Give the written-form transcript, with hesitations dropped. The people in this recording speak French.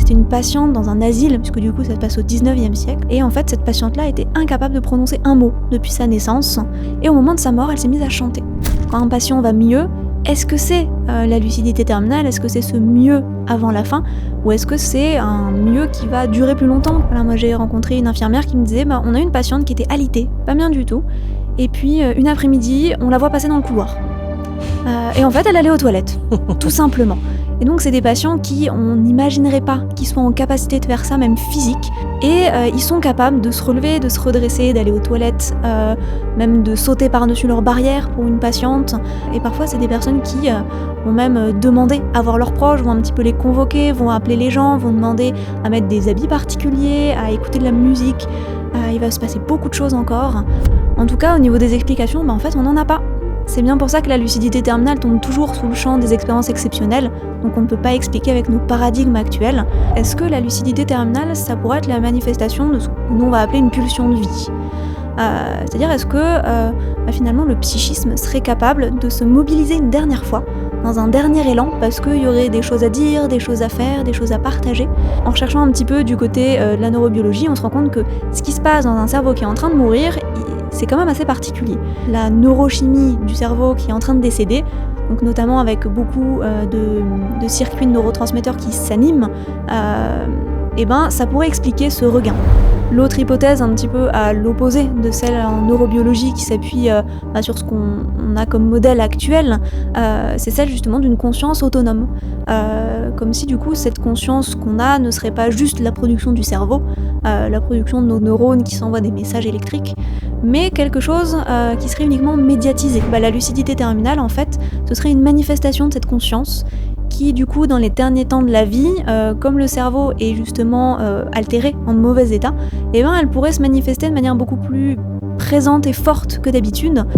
c'était une patiente dans un asile, puisque du coup ça se passe au 19e siècle, et en fait cette patiente-là était incapable de prononcer un mot depuis sa naissance, et au moment de sa mort, elle s'est mise à chanter. Quand un patient va mieux, est-ce que c'est la lucidité terminale? Est-ce que c'est ce mieux avant la fin? Ou est-ce que c'est un mieux qui va durer plus longtemps? Voilà, moi j'ai rencontré une infirmière qui me disait on a une patiente qui était alitée, pas bien du tout, et puis une après-midi, on la voit passer dans le couloir. Et en fait, elle allait aux toilettes, tout simplement. Et donc, c'est des patients qui, on n'imaginerait pas qu'ils soient en capacité de faire ça, même physique. Et ils sont capables de se relever, de se redresser, d'aller aux toilettes, même de sauter par-dessus leur barrière pour une patiente. Et parfois, c'est des personnes qui vont même demander à voir leurs proches, vont un petit peu les convoquer, vont appeler les gens, vont demander à mettre des habits particuliers, à écouter de la musique. Il va se passer beaucoup de choses encore. En tout cas, au niveau des explications, en fait, on n'en a pas. C'est bien pour ça que la lucidité terminale tombe toujours sous le champ des expériences exceptionnelles, donc on ne peut pas expliquer avec nos paradigmes actuels. Est-ce que la lucidité terminale, ça pourrait être la manifestation de ce que nous on va appeler une pulsion de vie? C'est-à-dire, est-ce que finalement le psychisme serait capable de se mobiliser une dernière fois, dans un dernier élan, parce qu'il y aurait des choses à dire, des choses à faire, des choses à partager? En recherchant un petit peu du côté de la neurobiologie, on se rend compte que ce qui se passe dans un cerveau qui est en train de mourir, c'est quand même assez particulier. La neurochimie du cerveau qui est en train de décéder, donc notamment avec beaucoup de circuits de neurotransmetteurs qui s'animent, ça pourrait expliquer ce regain. L'autre hypothèse, un petit peu à l'opposé de celle en neurobiologie qui s'appuie sur ce qu'on a comme modèle actuel, c'est celle justement d'une conscience autonome. Comme si du coup cette conscience qu'on a ne serait pas juste la production du cerveau, la production de nos neurones qui s'envoient des messages électriques, mais quelque chose qui serait uniquement médiatisé. La lucidité terminale, en fait, ce serait une manifestation de cette conscience qui, du coup, dans les derniers temps de la vie, comme le cerveau est justement altéré, en mauvais état, elle pourrait se manifester de manière beaucoup plus présente et forte que d'habitude.